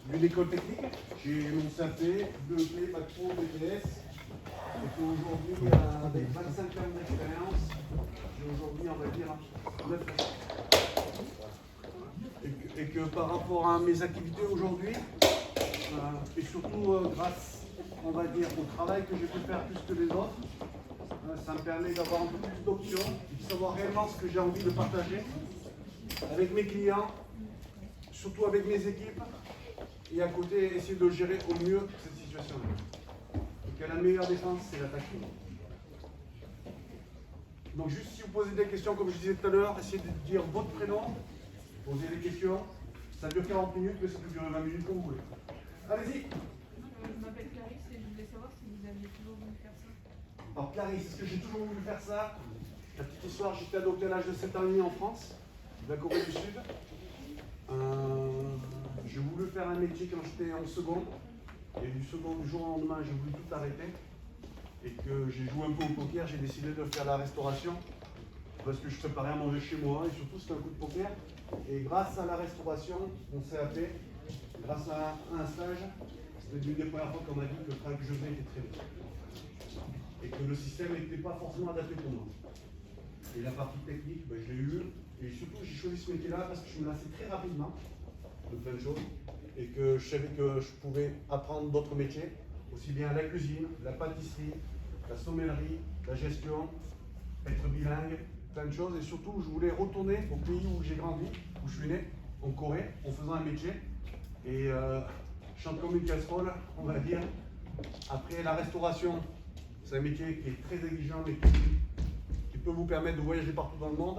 d'une école technique. J'ai mon CAP, BEP, Bac Pro, BTS. Et qu'aujourd'hui, avec 25 ans d'expérience, j'ai aujourd'hui, on va dire, 9 ans. Et que par rapport à mes activités aujourd'hui, et surtout grâce, on va dire, au travail que j'ai pu faire plus que les autres, ça me permet d'avoir un peu plus d'options, de savoir réellement ce que j'ai envie de partager avec mes clients, surtout avec mes équipes, et à côté, essayer de gérer au mieux cette situation-là. Et que la meilleure défense, c'est l'attaque. Donc juste si vous posez des questions, comme je disais tout à l'heure, essayez de dire votre prénom, posez des questions. Ça dure 40 minutes, mais ça peut durer 20 minutes comme vous voulez. Allez-y. Je m'appelle Clarisse et je voulais savoir si vous aviez toujours voulu faire ça. Alors Clarisse, est-ce que j'ai toujours voulu faire ça? La petite histoire, j'étais adopté à l'âge de 7 ans et demi en France, de la Corée du Sud. J'ai voulu faire un métier quand j'étais en seconde. Et du second, du jour au lendemain, j'ai voulu tout arrêter. Et que j'ai joué un peu au poker, j'ai décidé de faire la restauration. Parce que je préparais à manger chez moi, et surtout c'était un coup de poker. Et grâce à la restauration, on s'est appelé, grâce à un stage, c'était l'une des premières fois qu'on m'a dit que le travail que je faisais était très bien. Et que le système n'était pas forcément adapté pour moi. Et la partie technique, ben, je l'ai eue. Et surtout, j'ai choisi ce métier-là parce que je me lassais très rapidement de plein de choses. Et que je savais que je pouvais apprendre d'autres métiers, aussi bien la cuisine, la pâtisserie, la sommellerie, la gestion, être bilingue, plein de choses. Et surtout, je voulais retourner au pays où j'ai grandi, où je suis né, en Corée, en faisant un métier. Et chante comme une casserole, on va dire. Après, la restauration, c'est un métier qui est très exigeant, mais qui peut vous permettre de voyager partout dans le monde.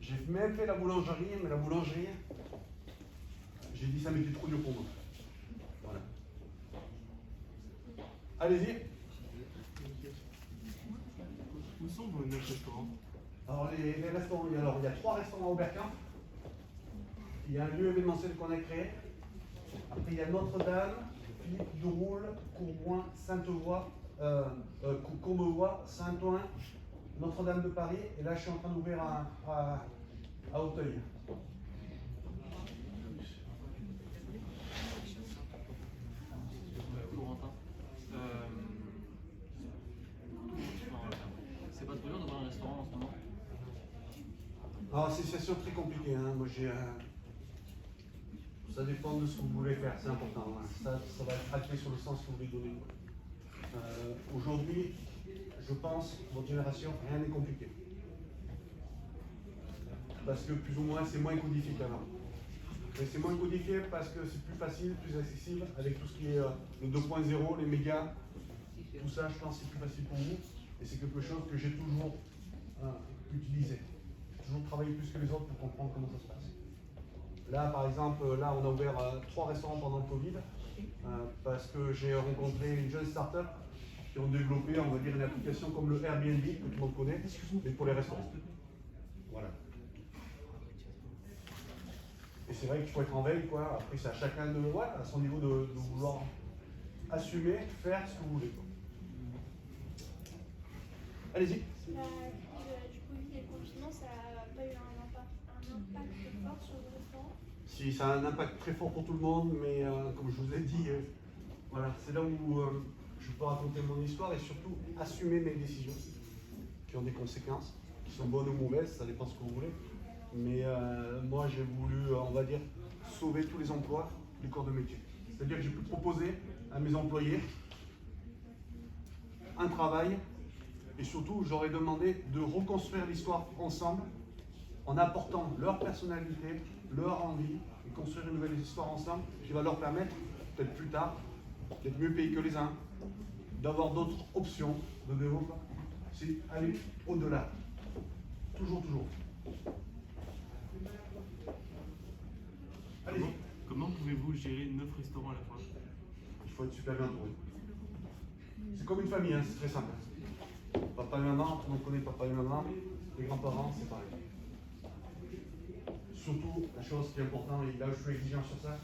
J'ai même fait la boulangerie, mais la boulangerie, j'ai dit ça m'était trop dur pour moi. Voilà. Allez-y. Où sont vos 9 restaurants? Alors, les restaurants, il y a 3 restaurants au Berquin. Il y a un lieu événementiel qu'on a créé. Après, il y a Notre-Dame, Philippe de Roule, Courboin, Sainte-Voie, Courbevoie, Saint-Ouen, Notre-Dame de Paris. Et là, je suis en train d'ouvrir à Auteuil. Corentin. C'est pas trop dur d'avoir un restaurant en ce moment? Alors, c'est une situation très compliquée. Hein. Moi, ça dépend de ce que vous voulez faire, c'est important. Hein. Ça va être acté sur le sens que vous voulez donner. Aujourd'hui, je pense, votre génération, rien n'est compliqué. Parce que plus ou moins, c'est moins codifié qu'avant. Mais c'est moins codifié parce que c'est plus facile, plus accessible, avec tout ce qui est le 2.0, les médias, tout ça, je pense que c'est plus facile pour vous. Et c'est quelque chose que j'ai toujours utilisé. J'ai toujours travaillé plus que les autres pour comprendre comment ça se passe. Là, par exemple, là, on a ouvert 3 restaurants pendant le Covid, parce que j'ai rencontré une jeune start-up qui ont développé, on va dire, une application comme le Airbnb, que tout le monde connaît, mais pour les restaurants. Voilà. Et c'est vrai qu'il faut être en veille, quoi. Après, c'est à chacun de, voilà, à son niveau de vouloir assumer, faire ce que vous voulez, quoi. Allez-y. Du Covid et le confinement, ça n'a pas eu un impact fort sur le restaurant? Si, ça a un impact très fort pour tout le monde, mais comme je vous ai dit, voilà, c'est là où je peux raconter mon histoire et surtout assumer mes décisions qui ont des conséquences, qui sont bonnes ou mauvaises, ça dépend ce que vous voulez. Mais moi, j'ai voulu, on va dire, sauver tous les emplois du corps de métier. C'est-à-dire que j'ai pu proposer à mes employés un travail et surtout, j'aurais demandé de reconstruire l'histoire ensemble en apportant leur personnalité, leur envie et construire une nouvelle histoire ensemble qui va leur permettre, peut-être plus tard, d'être mieux payés que les uns, d'avoir d'autres options de développement. C'est aller au-delà. Toujours, toujours. Allez-y. Comment pouvez-vous gérer 9 restaurants à la fois? Il faut être super bien entouré. C'est comme une famille, hein, c'est très simple. Papa et maman, tout le monde connaît papa et maman, les grands-parents, c'est pareil. Surtout, la chose qui est importante, et là où je suis exigeant sur ça,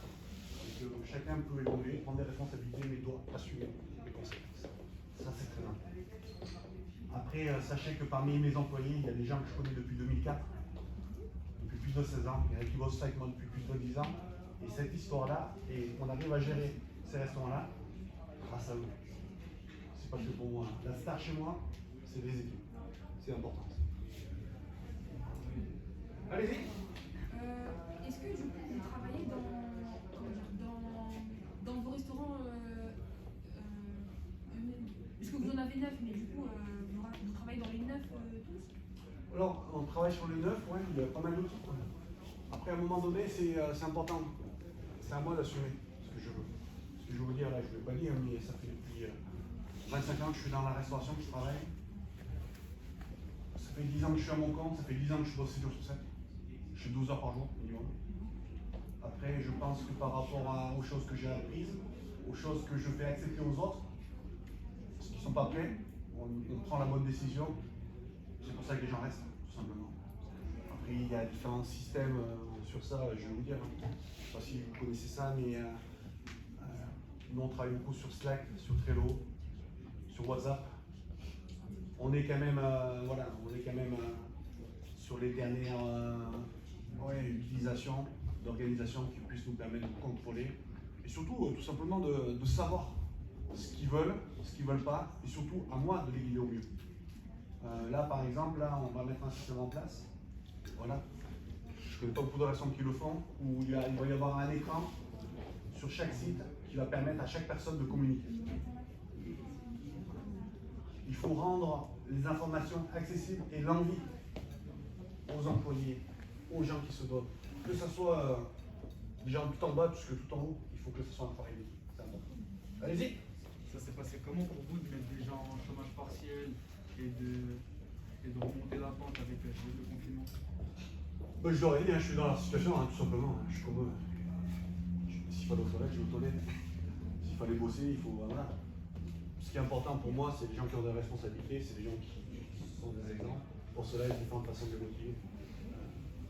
c'est que chacun peut évoluer, prendre des responsabilités, mais doit assumer les conséquences. Ça, c'est très important. Après, sachez que parmi mes employés, il y a des gens que je connais depuis 2004, depuis plus de 16 ans, il y en a qui bossent avec moi depuis plus de 10 ans, Et cette histoire-là, et on arrive à gérer ces restaurants-là grâce à eux. C'est pas que pour moi. La star chez moi, c'est les équipes. C'est important. Allez-y. Est-ce que du coup vous travaillez dans vos restaurants parce que vous en avez 9, mais du coup vous travaillez dans les 9 tous? Alors, on travaille sur les 9, ouais, il y a pas mal d'autres. Après, à un moment donné, c'est important. C'est à moi d'assumer ce que je veux. Ce que je veux vous dire là, je ne vais pas dire, mais ça fait depuis 25 ans que je suis dans la restauration, que je travaille. Ça fait 10 ans que je suis à mon compte, ça fait 10 ans que je bosse 7 jours sur 7. Je suis 12 heures par jour, minimum. Après, je pense que par rapport aux choses que j'ai apprises, aux choses que je fais accepter aux autres, ceux qui ne sont pas prêts, on prend la bonne décision. C'est pour ça que les gens restent, tout simplement. Après, il y a différents systèmes sur ça, je vais vous dire. Je ne sais pas si vous connaissez ça, mais nous, on travaille beaucoup sur Slack, sur Trello, sur WhatsApp. On est quand même, sur les dernières utilisations d'organisations qui puissent nous permettre de contrôler et surtout, tout simplement, de savoir ce qu'ils veulent pas, et surtout à moi de les guider au mieux. Là, par exemple, on va mettre un système en place. Voilà. Je ne connais pas beaucoup de restaurants qui le font, où il va y avoir un écran sur chaque site qui va permettre à chaque personne de communiquer. Il faut rendre les informations accessibles et l'envie aux employés, aux gens qui se donnent. Que ce soit des gens tout en bas jusque tout en haut, il faut que ce soit un travail d'équipe. C'est important. Allez-y. Ça s'est passé comment pour vous de mettre des gens en chômage partiel et de remonter la pente avec le confinement? Je leur ai dit, je suis dans la situation, tout simplement. Je suis comme eux. S'il fallait aux toilettes, je vais aux toilettes. S'il fallait bosser, il faut. Voilà. Ce qui est important pour moi, c'est les gens qui ont des responsabilités, c'est les gens qui sont des exemples. Pour cela, il y a différentes façons de les motiver.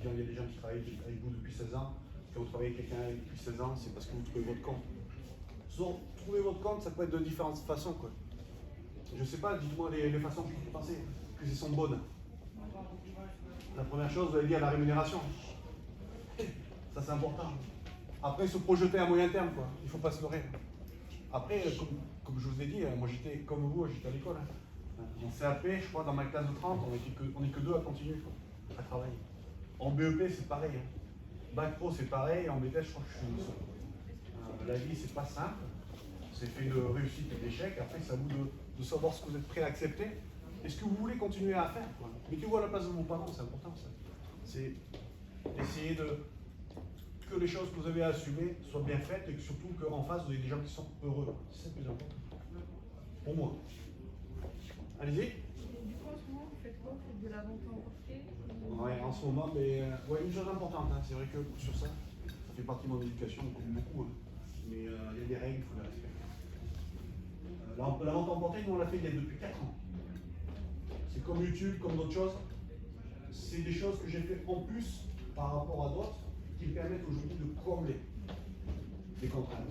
Quand il y a des gens qui travaillent avec vous depuis 16 ans, quand vous travaillez avec quelqu'un depuis 16 ans, c'est parce que vous trouvez votre compte. Souvent, trouver votre compte, ça peut être de différentes façons, quoi. Je ne sais pas, dites-moi les façons que vous pensez que ce sont bonnes. La première chose, vous allez dire la rémunération. Ça, c'est important. Après, se projeter à moyen terme, quoi. Il ne faut pas se leurrer. Après, comme je vous ai dit, moi j'étais comme vous, j'étais à l'école. En CAP, je crois, dans ma classe de 30, on n'est que deux à continuer, quoi, à travailler. En BEP, c'est pareil. Bac Pro, c'est pareil. En BTS, je crois que je suis le seul. La vie, c'est pas simple. C'est fait de réussite et d'échecs. Après, c'est à vous de savoir ce que vous êtes prêt à accepter et ce que vous voulez continuer à faire, quoi. Mettez-vous à la place de vos parents, c'est important, ça. C'est essayer que les choses que vous avez à assumer soient bien faites et que surtout qu'en face, vous avez des gens qui sont heureux. C'est le plus important. Pour moi. Allez-y. Et du coup, en ce moment, vous faites quoi? Vous faites de la vente emportée? Ouais, en ce moment, mais une chose importante, c'est vrai que sur ça fait partie de mon éducation, comme beaucoup, mais il y a des règles, il faut les respecter. La vente emportée, nous on l'a fait depuis 4 ans. C'est comme YouTube, comme d'autres choses. C'est des choses que j'ai fait en plus par rapport à d'autres qui me permettent aujourd'hui de combler les contraintes.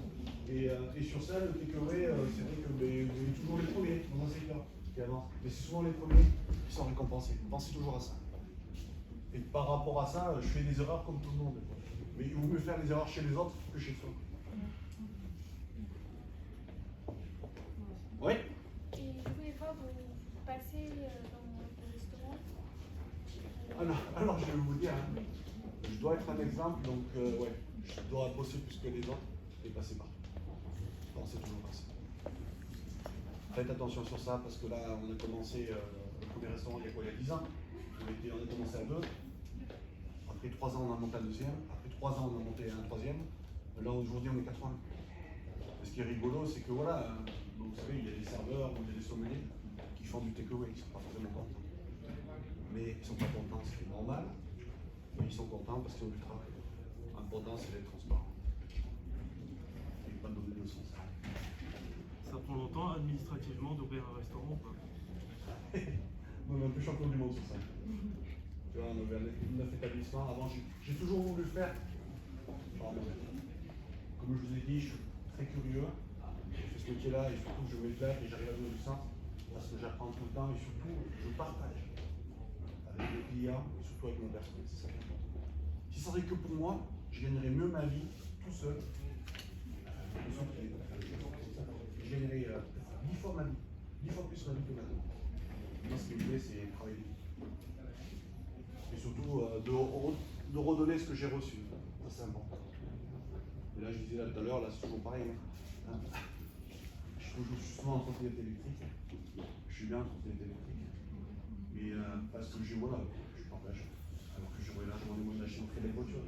Et sur ça, le takeaway, c'est vrai que vous avez toujours les premiers dans un secteur qui avancent, mais c'est souvent les premiers qui sont récompensés. Pensez toujours à ça. Et par rapport à ça, je fais des erreurs comme tout le monde. Mais il vaut mieux faire des erreurs chez les autres que chez soi. Oui. Et je voulais voir, vous passez dans le restaurant. Alors, je vais vous dire, je dois être un exemple, donc je dois bosser plus que les autres et passer partout. Pensez toujours à ça. Faites attention sur ça parce que là, on a commencé le premier restaurant il y a quoi, il y a 10 ans. On a commencé à 2. Après 3 ans, on a monté un deuxième. Après 3 ans, on a monté un troisième. Là, aujourd'hui, on est 80. Et ce qui est rigolo, c'est que voilà, vous savez, il y a des serveurs ou il y a des sommeliers qui font du takeaway, ils ne sont pas forcément contents. Mais ils ne sont pas contents, c'est normal. Mais ils sont contents parce qu'ils ont du travail. L'important, c'est d'être transparent. Et pas de donner de sens. Ça prend longtemps administrativement d'ouvrir un restaurant ou pas? On est un peu champion du monde sur ça. Tu vois, on avait 9 établissements. Avant, j'ai toujours voulu faire. Comme je vous ai dit, je suis très curieux. Je fais ce métier-là et surtout je m'éclate et j'arrive à donner du sens parce que j'apprends tout le temps et surtout je partage avec les clients et surtout avec mon personnel. C'est ça qui est important. Si ça serait que pour moi, je gagnerais mieux ma vie tout seul, j'ai généré 10 fois ma vie, 10 fois plus ma vie que maintenant. Moi, ce que je voulais, c'est travailler d'équipe. Et surtout, de redonner ce que j'ai reçu. Ça, c'est important. Et là, je disais là tout à l'heure, là, c'est toujours pareil. Hein. Je suis toujours justement en trottinette électrique. Je suis bien en trottinette électrique. Mais parce que voilà, je partage. Alors que j'aurais largement les moyens d'acheter une très belle voiture.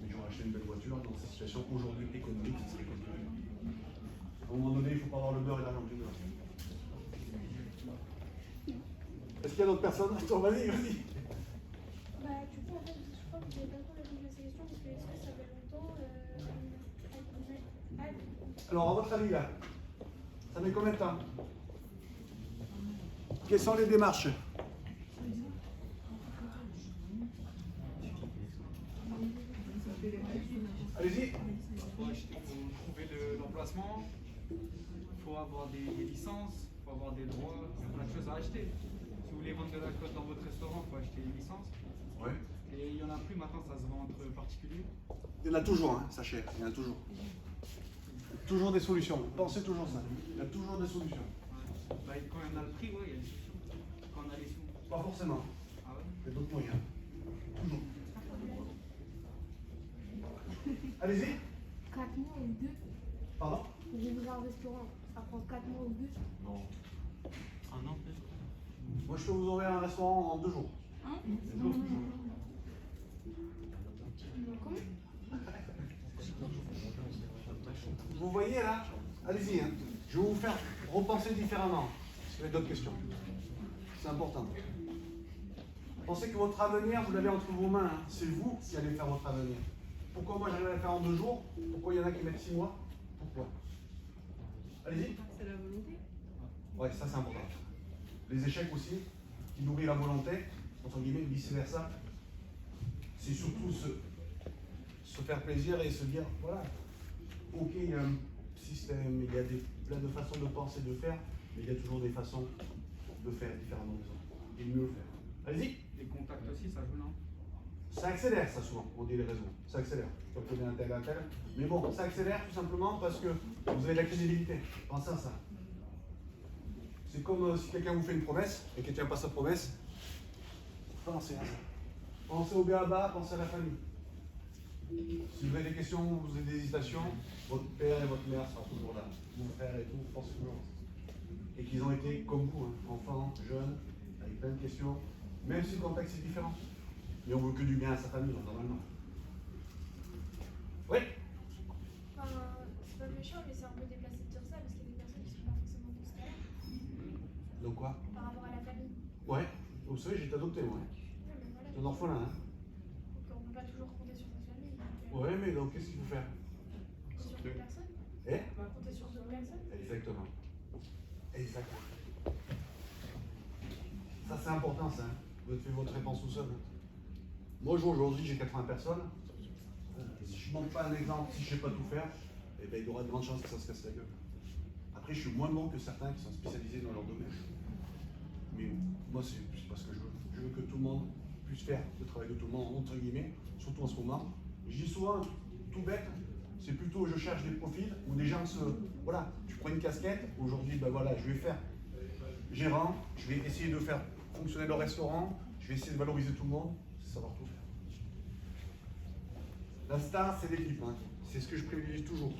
Mais j'aurais acheté une belle voiture dans cette situation aujourd'hui économique, ça serait compliqué. À un moment donné, il ne faut pas avoir le beurre et l'argent du beurre. Est-ce qu'il y a d'autres personnes? Attends, vas-y, vas-y. Bah, du coup, en fait, je crois que vous avez pas trop répondu à ces questions parce que est-ce que ça fait longtemps Alors, à votre avis, là, ça met combien de temps? Quelles sont les démarches? Allez-y. Il faut trouver l'emplacement, il faut avoir des licences, il faut avoir des droits, il y a plein de choses à acheter. Si vous voulez vendre de l'alcool dans votre restaurant, il faut acheter une licence. Ouais. Et il n'y en a plus maintenant, ça se vend entre particuliers. Il y en a toujours, hein, sachez, il y en a toujours. Toujours des solutions. Pensez toujours ça. Il y a toujours des solutions. Ouais. Bah, quand on a le prix, ouais, il y a des solutions. Quand on a les sous. Pas forcément. Ah ouais. Il y a d'autres moyens. Toujours. Allez-y. 4 mois ou 2. Pardon? Pour ouvrir un restaurant, ça prend 4 mois ou 2. Non. Un an peut-être. Moi, je peux vous ouvrir un restaurant en 2 jours. Comment? Vous voyez là? Allez-y, hein. Je vais vous faire repenser différemment. Parce qu'il y a d'autres questions. C'est important. Pensez que votre avenir, vous l'avez entre vos mains. Hein. C'est vous qui allez faire votre avenir. Pourquoi moi j'arrive à le faire en 2 jours? Pourquoi il y en a qui mettent 6 mois? Pourquoi? Allez-y. C'est la volonté. Ouais, ça c'est important. Les échecs aussi, qui nourrissent la volonté, entre guillemets, vice versa. C'est surtout se faire plaisir et se dire, voilà, ok, il y a un système, il y a plein de façons de penser, de faire, mais il y a toujours des façons de faire différemment des autres. Et mieux le faire. Allez-y. Les contacts aussi, ça joue, non? Ça accélère ça souvent, on dit les réseaux. Ça accélère. Tu peux connaître un tel, un tel. Mais bon, ça accélère tout simplement parce que vous avez de la crédibilité. Pensez à ça. C'est comme si quelqu'un vous fait une promesse et que tient pas sa promesse. Pensez à ça. Pensez au B.A.B.A., pensez à la famille. Si vous avez des questions, vous avez des hésitations, votre père et votre mère seront toujours là. Vos frères et tout, pensez toujours à ça. Et qu'ils ont été comme vous, hein, enfants, jeunes, avec plein de questions, même si le contexte est différent. Mais on veut que du bien à sa famille, normalement. Oui? Enfin, c'est pas méchant, mais c'est un peu déplacé de dire ça parce qu'il y a des personnes qui sont pas forcément dans ce cas-là. Donc quoi? Par rapport à la famille. Ouais. Vous savez, j'ai été adopté, moi. Ouais, mais voilà. J'ai un orphelin, hein. Donc on peut pas toujours compter sur notre famille. Donc, Ouais, mais donc qu'est-ce qu'il faut faire? compter sur d'autres personnes. Eh? Compter sur d'autres personnes. Exactement. Exactement. Ça, c'est important, ça. Hein. Vous avez fait votre réponse tout seul. Hein. Moi, aujourd'hui, j'ai 80 personnes. Si je ne montre pas un exemple, si je ne sais pas tout faire, eh ben, il y aura de grandes chances que ça se casse la gueule. Après, je suis moins bon que certains qui sont spécialisés dans leur domaine. Mais moi, c'est pas ce que je veux. Je veux que tout le monde puisse faire le travail de tout le monde, entre guillemets, surtout en ce moment. Je dis souvent, tout bête, c'est plutôt je cherche des profils où des gens se... Voilà, tu prends une casquette, aujourd'hui, ben voilà, je vais faire gérant, je vais essayer de faire fonctionner le restaurant, je vais essayer de valoriser tout le monde, c'est savoir tout faire. La star, c'est l'équipe, hein. C'est ce que je privilégie toujours.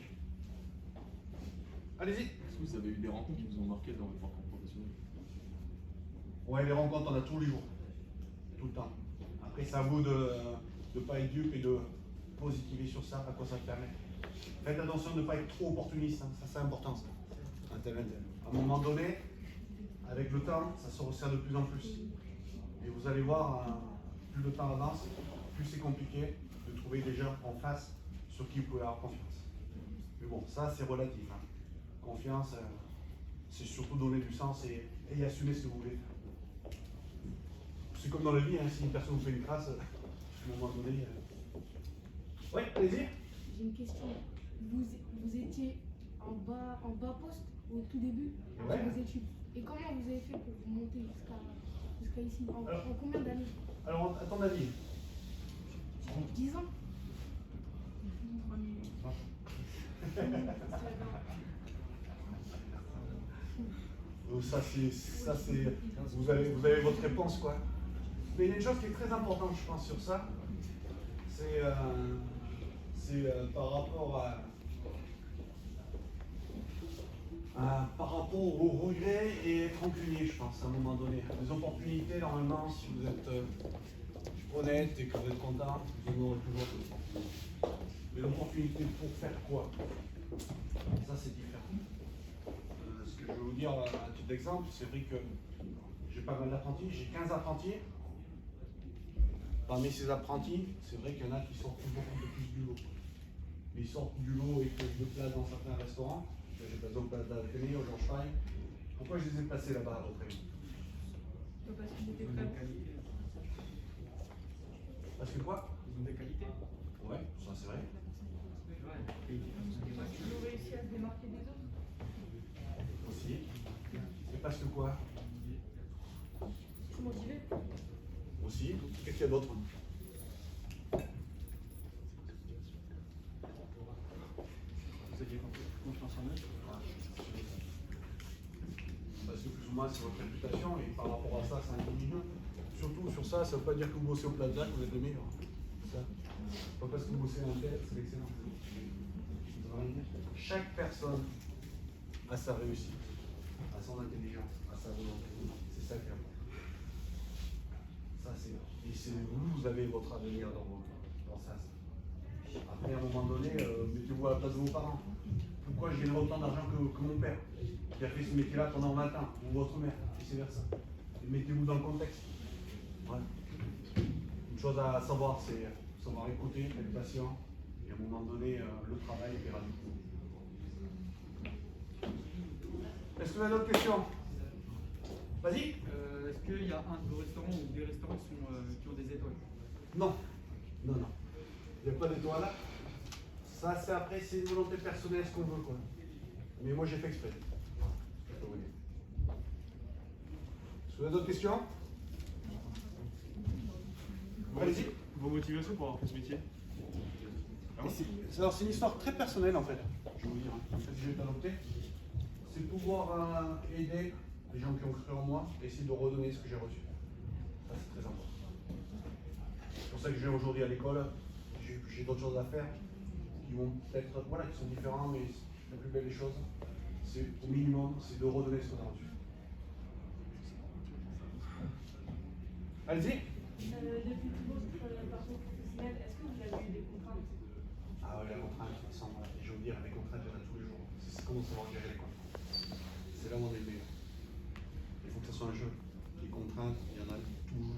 Allez-y. Est-ce que vous avez eu des rencontres qui vous ont marqué dans votre parcours professionnel? Ouais, les rencontres, on a tous les jours. Tout le temps. Après, c'est à vous de ne pas être dupe et de positiver sur ça, à quoi ça permet. Faites attention de ne pas être trop opportuniste, hein. Ça c'est important, ça. À un moment donné, avec le temps, ça se resserre de plus en plus. Et vous allez voir, plus le temps avance, plus c'est compliqué de trouver des gens en face sur qui vous pouvez avoir confiance. Mais bon, ça c'est relatif. Hein. Confiance, c'est surtout donner du sens et assumer ce que vous voulez faire. C'est comme dans la vie, hein, si une personne vous fait une crasse, à un moment donné... Oui, allez-y. J'ai une question. Vous étiez en bas poste au tout début de Ouais. vos études. Et comment vous avez fait pour monter jusqu'à ici en combien d'années? Alors, à ton avis? 10 ans. Ça c'est, vous avez votre réponse quoi. Mais il y a une chose qui est très importante, je pense, sur ça, c'est par rapport par rapport au regret et être rancunier, je pense, à un moment donné. Les opportunités, normalement, si vous êtes honnête et que vous êtes content, vous en aurez toujours. Mais l'opportunité pour faire quoi? Ça, c'est différent. Ce que je vais vous dire à titre d'exemple, c'est vrai que j'ai pas mal d'apprentis, j'ai 15 apprentis. Parmi ces apprentis, c'est vrai qu'il y en a qui sortent beaucoup plus du lot. Mais ils sortent du lot et trouvent de place dans certains restaurants. J'ai pas besoin de place d'Athénée, au Georges Paille. Pourquoi je les ai placés là-bas à votre avis? Parce qu'ils étaient Ils ont prêts. des qualités. Parce que quoi? Ils ont des qualités. Ouais, ça c'est vrai. Ouais, des qualités comme ça, des Parce qu'ils ont réussi à se démarquer des autres. Aussi. Et parce que quoi? Ils sont motivés. Aussi. Qu'est-ce qu'il y a d'autre? Vous aviez confiance en eux. Parce que plus ou moins c'est votre réputation et par rapport à ça, c'est un minimum. Surtout sur ça, ça ne veut pas dire que vous bossez au Plaza que vous êtes le meilleur. Ça. Pas parce que vous bossez en tête, c'est excellent. Ça veut rien dire. Chaque personne a sa réussite, a son intelligence, a sa volonté. C'est ça qui est important. Ça c'est. Et c'est vous avez votre avenir dans ça. Après, à un moment donné, mettez-vous à la place de vos parents. Pourquoi je gagne autant d'argent que mon père, qui a fait ce métier-là pendant 20 ans, ou votre mère, et vice-versa. Et mettez-vous dans le contexte. Ouais. Une chose à savoir, c'est savoir écouter, être patient, et à un moment donné, le travail est payera du coup. Est-ce que vous avez d'autres questions? Vas-y. Est-ce qu'il y a un de vos restaurants ou des restaurants qui ont des étoiles? Non. Non, non. Il n'y a pas d'étoile là. Ça, c'est après, c'est une volonté personnelle, ce qu'on veut, quoi. Mais moi, j'ai fait exprès. Je peux vous dire. Est-ce que vous avez d'autres questions? Allez-y. Vos motivations pour avoir fait ce métier? Alors, c'est une histoire très personnelle, en fait. Je vais vous dire. En fait, j'ai été adopté. C'est pouvoir aider les gens qui ont cru en moi et essayer de redonner ce que j'ai reçu. Ça, c'est très important. C'est pour ça que je viens aujourd'hui à l'école. J'ai d'autres choses à faire qui vont peut-être, voilà, qui sont différents, mais la plus belle des choses, c'est au minimum, c'est de redonner ce qu'on a reçu. Allez-y. Depuis tout votre parcours professionnel, est-ce que vous avez eu des contraintes? Ah ouais, la contrainte, de toute façon, voilà. Je vais vous dire, les contraintes, il y en a tous les jours. C'est comment savoir gérer les contraintes. C'est là où on est le meilleur. Il faut que ce soit un jeu. Les contraintes, il y en a toujours.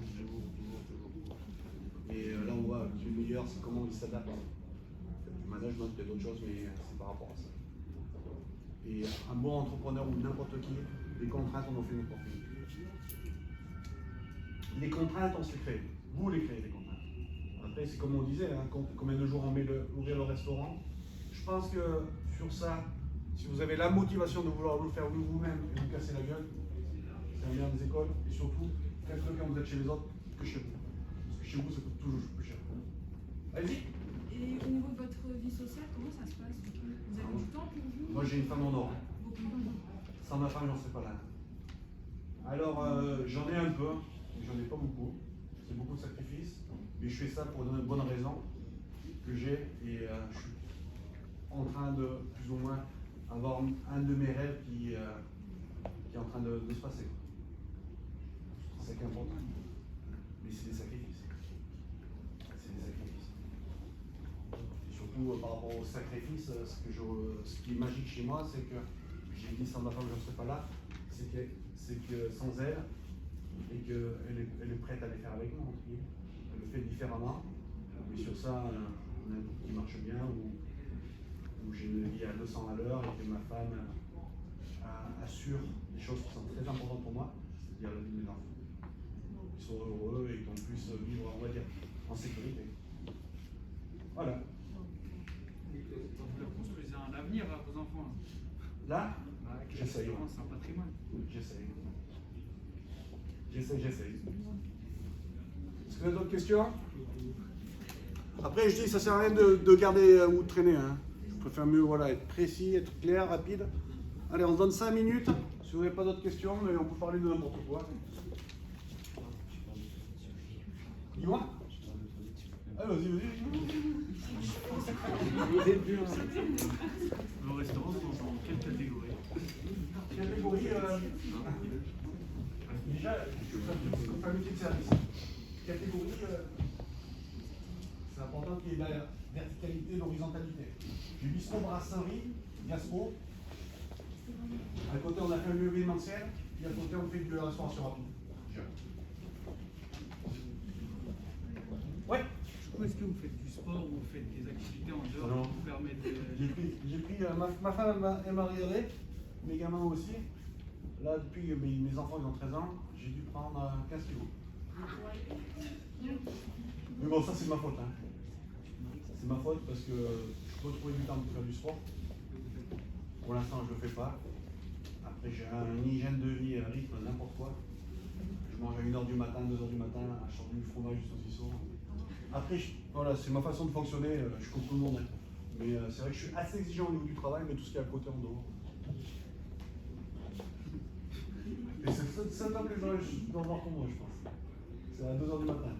Et là, on voit que le meilleur, c'est comment il s'adapte. Le management, il y a d'autres choses, mais c'est par rapport à ça. Et un bon entrepreneur ou n'importe qui, les contraintes, on en fait une opportunité. Les contraintes, on se les crée. Vous les créez, les contraintes. Après, c'est comme on disait, hein, combien de jours on met ouvrir le restaurant. Je pense que sur ça, si vous avez la motivation de vouloir le faire vous-même et vous casser la gueule, c'est un bien des écoles. Et surtout, faites-le quand vous êtes chez les autres que chez vous. Parce que chez vous, ça coûte toujours plus cher. Allez-y. Et au niveau de votre vie sociale, comment ça se passe? Vous avez du temps pour vous? Moi, j'ai une femme en or. Beaucoup de temps. Sans ma femme, j'en serais pas là. Alors, j'en ai un peu, mais j'en ai pas beaucoup. C'est beaucoup de sacrifices. Mais je fais ça pour une bonne raison que j'ai. Et je suis en train de, plus ou moins, avoir un de mes rêves qui est en train de se passer. C'est ça qui est important. Mais c'est des sacrifices. C'est des sacrifices. Et surtout, par rapport aux sacrifices, ce qui est magique chez moi, c'est que j'ai dit sans ma femme, je ne serais pas là. C'est que sans elle, et qu'elle est prête à les faire avec moi, entre guillemets. Elle le fait différemment. Mais sur ça, on a un couple qui marche bien, où j'ai une vie à 200 à l'heure et que ma femme assure des choses qui sont très importantes pour moi, c'est-à-dire la vie de mes enfants. Qu'ils soient heureux et qu'on puisse vivre, on va dire, en sécurité. Voilà. Vous leur construisez un avenir à vos enfants. Là, J'essaye. C'est un patrimoine. j'essaye. Est-ce que vous avez d'autres questions? Après, je dis, ça sert à rien de garder ou de traîner. Hein. préfère mieux voilà, être précis, être clair, rapide. Allez, on se donne 5 minutes. Si vous n'avez pas d'autres questions, mais on peut parler de n'importe quoi. Dis-moi. Ah, vas-y. Vos restaurants sont dans quelle catégorie? Catégorie. Déjà, je fais un métier de service. Catégorie. C'est important qu'il y ait de la verticalité et de l'horizontalité. J'ai bistrot, brasserie, gastro. À côté, on a fait un lieu événementiel. Et à côté, on fait de la restauration rapide. Ouais. Du coup, est-ce que vous faites du sport ou vous faites des activités en dehors Non. qui vous permettent de... J'ai pris ma femme est mariée, mes gamins aussi. Là, depuis mes enfants ils ont 13 ans, j'ai dû prendre 15 kilos. Mais bon, ça c'est ma faute. Hein. C'est ma faute parce que je peux trouver du temps pour faire du sport. Pour l'instant, je ne le fais pas. Après, j'ai une hygiène de vie, un rythme, n'importe quoi. Je mange à 1h du matin, 2h du matin, je sors du fromage, du saucisson. Après, voilà, c'est ma façon de fonctionner, je coupe tout le monde. Hein. Mais c'est vrai que je suis assez exigeant au niveau du travail, mais tout ce qui est à côté en dehors. Et c'est le temps que je dois voir pour moi, je pense. C'est à 2h du matin.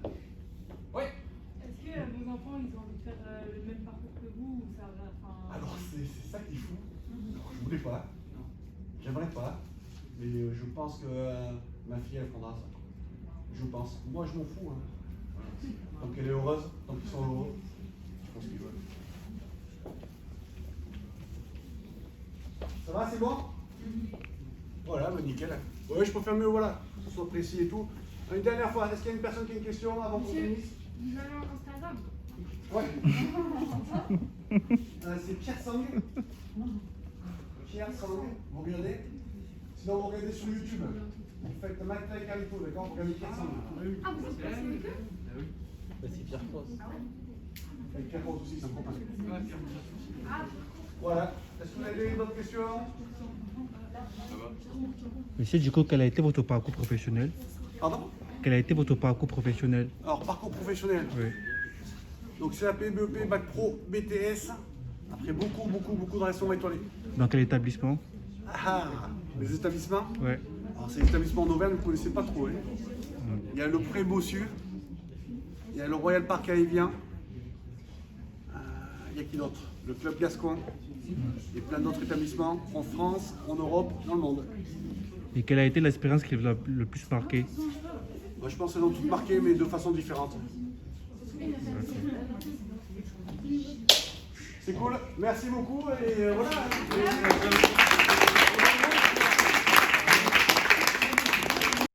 Ouais. Est-ce que vos enfants, ils ont envie de faire le même parcours que vous ou ça va, Alors, c'est ça qui est fou. Alors, je voulais pas. J'aimerais pas. Mais je pense que ma fille, elle prendra ça. Je pense. Moi, je m'en fous. Hein. Voilà. Tant qu'elle est heureuse, tant qu'ils sont heureux, je pense qu'ils veulent. Ça va, c'est bon? Voilà, bah nickel. Oui, je préfère mieux, voilà, que ce soit précis et tout. Une dernière fois, est-ce qu'il y a une personne qui a une question avant qu'on finisse? Vous avez un Instagram? Ouais. C'est Pierre Sanguet. Pierre Sanguet, vous regardez? Sinon, vous regardez sur YouTube. Vous faites Mike Like Carito, d'accord? Vous regardez Pierre Sanguet. Ah, vous êtes passé avec eux? C'est Pierre Cross. Avec Pierre Cross aussi, c'est un copain. Ah, Voilà. Est-ce que vous avez d'autres questions? Monsieur, du coup, quel a été votre parcours professionnel? Pardon? Quel a été votre parcours professionnel? Alors, parcours professionnel. Oui. Donc, CAP, BEP, Bac Pro, BTS. Après, beaucoup de restaurants étoilés. Dans quel établissement? Ah, les établissements? Ouais. Alors, c'est l'établissement en Auvergne, vous ne connaissez pas trop. Hein. Il y a le Pré Bossu, il y a le Royal Parc à Evian. Il y a qui d'autre? Le Club Gascon. Et plein d'autres établissements en France, en Europe, dans le monde. Et quelle a été l'expérience qui vous a le plus marqué? Moi, je pense qu'elles ont toutes marqué, mais de façon différente. C'est cool, merci beaucoup et voilà.